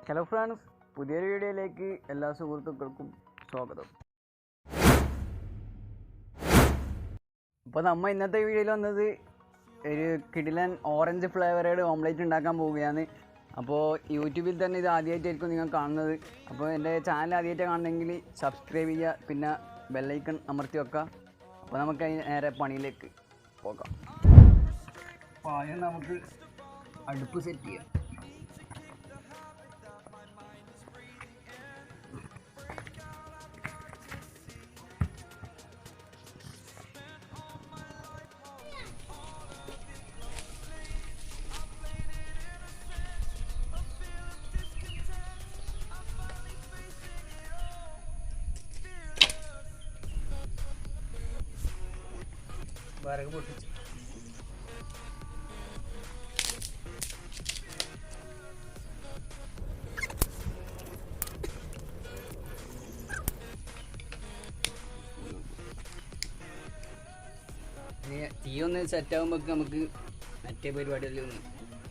Hello friends, പുതിയൊരു വീഡിയോയിലേക്ക് എല്ലാ സുഹൃത്തുക്കൾക്കും സ്വാഗതം. അപ്പോൾ നമ്മൾ ഇന്നത്തെ വീഡിയോയിൽ വന്നത് ഒരു കിടിലൻ ഓറഞ്ച് ഫ്ലേവറേഡ് ഓംലേറ്റ് ഉണ്ടാക്കാൻ പോവുകയാണ്. അപ്പോൾ യൂട്യൂബിൽ തന്നെ ഇത് ആദ്യമായിട്ടായിരിക്കും നിങ്ങൾ കാണുന്നത്. അപ്പോൾ എൻ്റെ ചാനൽ ആദ്യമായിട്ട് കാണണമെങ്കിൽ സബ്സ്ക്രൈബ് ചെയ്യുക, പിന്നെ ബെല്ലൈക്കൺ അമർത്തി വെക്കുക. അപ്പോൾ നമുക്ക് നേരെ പണിയിലേക്ക് പോകാം. അപ്പോൾ ആദ്യം നമുക്ക് അടുപ്പ് സെറ്റ് ചെയ്യാം. വിറക് പൊട്ടിച്ച് തീ ഒന്ന് സെറ്റാകുമ്പോൾ നമുക്ക് മറ്റേ പരിപാടികളിൽ ഒന്ന്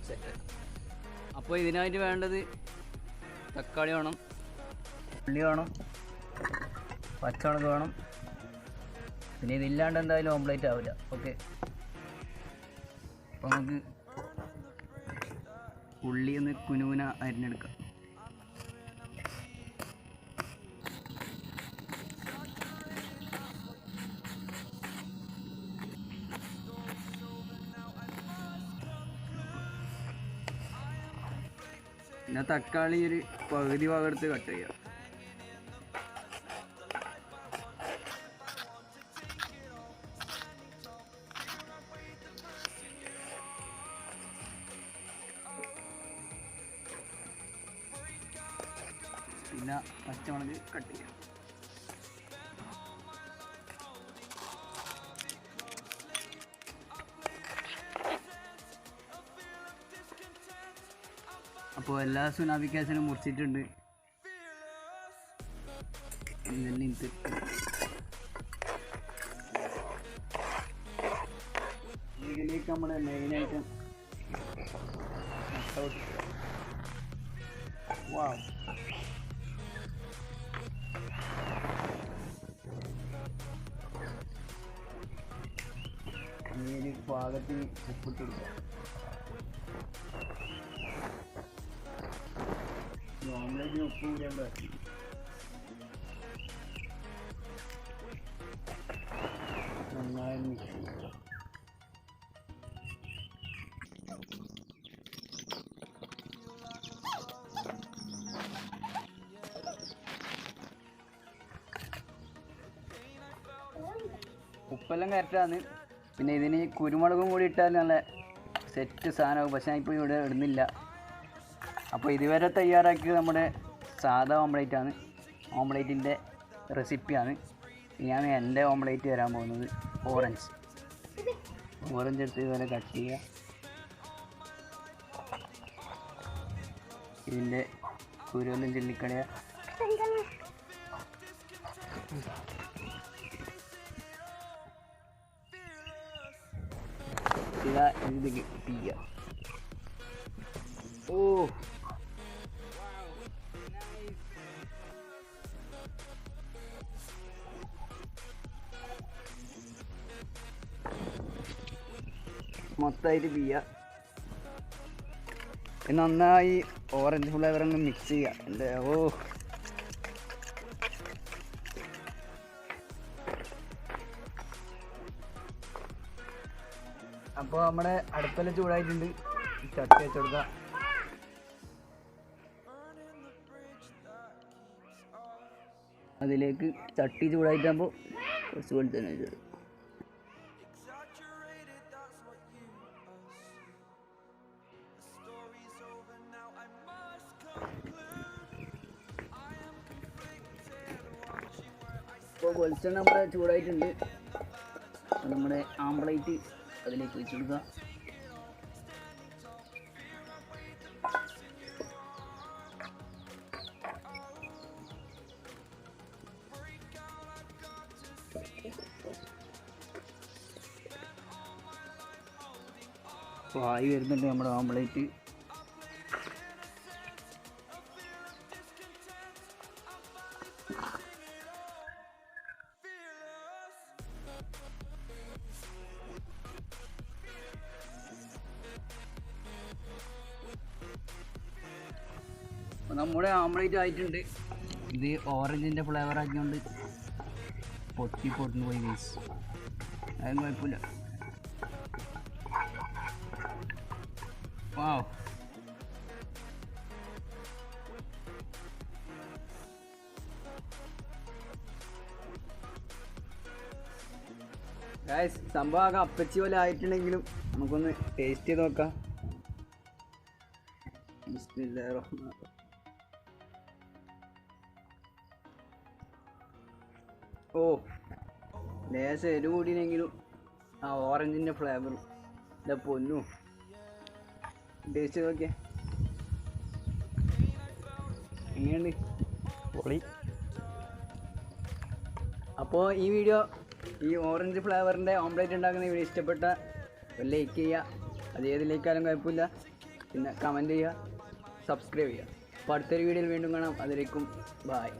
സെറ്റാക്കാം. അപ്പോൾ ഇതിനായിട്ട് വേണ്ടത് തക്കാളി വേണം, ഉള്ളി വേണം, പച്ചമുളക് വേണം. പിന്നെ ഇതില്ലാണ്ട് എന്തായാലും ഓംലേറ്റ് ആവില്ല. ഓക്കെ, അപ്പോൾ നമുക്ക് ഉള്ളി ഒന്ന് കുനുകുന അരിഞ്ഞെടുക്കാം. പിന്നെ തക്കാളി ഒരു പകുതി ഭാഗം എടുത്ത് കട്ട് ചെയ്യാം. പിന്നെ പച്ചമുളക് കട്ട് ചെയ്യാം. അപ്പോൾ എല്ലാ സുനാബിക്കാസിനും മുറിച്ചിട്ടുണ്ട്. ഇതിലേക്ക് നമ്മുടെ മെയിനായിട്ട് വാവ്, ഇതിന് പാകത്തിന് ഉപ്പിട്ട് കൊടുക്കാം. ഓംലേറ്റിന് ഉപ്പ് കൂടിയാൽ പറ്റും. നന്നായി മിക്സ് ചെയ്യുക. ഉപ്പെല്ലാം കറക്റ്റാണ്. പിന്നെ ഇതിന് കുരുമുളകും കൂടി ഇട്ടാൽ നല്ല സെറ്റ് സാധനമാകും. പക്ഷേ ഞാൻ ഇപ്പോൾ ഇവിടെ ഇടുന്നില്ല. അപ്പോൾ ഇതുവരെ തയ്യാറാക്കിയത് നമ്മുടെ സാധാ ഓംലേറ്റാണ്, ഓംലേറ്റിൻ്റെ റെസിപ്പിയാണ്. ഞാൻ എൻ്റെ ഓംലേറ്റ് വരാൻ പോകുന്നത് ഓറഞ്ച് എടുത്ത് ഇതുപോലെ കട്ട് ചെയ്യുക. ഇതിൻ്റെ കുരുവെല്ലാം ചെല്ലിക്കളയുക. ഇത് കിട്ടിയ ഓ മൊത്തമായിട്ട് പിയ്യ. നന്നായി ഓറഞ്ച് ഫ്ലേവർ അങ്ങ് മിക്സ് ചെയ്യുക. എൻ്റെ ഓ അപ്പോൾ നമ്മുടെ അടുപ്പെല്ലാം ചൂടായിട്ടുണ്ട്. ചട്ടി വെച്ച് കൊടുക്കുക. അതിലേക്ക് ചട്ടി ചൂടായിട്ടാകുമ്പോൾ കുറച്ച് വെളിച്ചെണ്ണ വെച്ചത്. ഇപ്പോൾ വെളിച്ചെണ്ണ നമ്മുടെ ചൂടായിട്ടുണ്ട്. നമ്മുടെ ആംപ്ലേറ്റ് അതിലേക്ക് വെച്ച് കൊടുക്കുക. അപ്പോൾ ആയി വരുന്നുണ്ട് നമ്മുടെ ഓംലേറ്റ്. നമ്മുടെ ഓംലേറ്റ് ആയിട്ടുണ്ട്. ഇത് ഓറഞ്ചിൻ്റെ ഫ്ലേവർ ആക്കിക്കൊണ്ട് പൊട്ടിന്ന് പോയി ഗൈസ്. അതും കുഴപ്പമില്ല. വാവ്, ഗൈസ് സംഭവം അപ്പച്ചി പോലെ ആയിട്ടുണ്ടെങ്കിലും നമുക്കൊന്ന് ടേസ്റ്റ് ചെയ്ത് നോക്കാം. ഓ, ലേശം എരിവ് കൂടിയെങ്കിലും ആ ഓറഞ്ചിൻ്റെ ഫ്ലേവറും ഇതാ പൊന്നു. ടേസ്റ്റ് ചെയ്ത് നോക്കിയേ, എങ്ങനെയുണ്ട്? പൊളി. അപ്പോൾ ഈ വീഡിയോ, ഈ ഓറഞ്ച് ഫ്ലേവറിൻ്റെ ഓംലേറ്റ് ഉണ്ടാക്കുന്ന വീഡിയോ ഇഷ്ടപ്പെട്ട ലൈക്ക് ചെയ്യുക. അത് ഏത് ലൈക്കായാലും കുഴപ്പമില്ല. പിന്നെ കമൻറ്റ് ചെയ്യുക, സബ്സ്ക്രൈബ് ചെയ്യുക. അപ്പോൾ അടുത്തൊരു വീഡിയോയിൽ വീണ്ടും കാണാം. അതിലേക്കും ബായ്.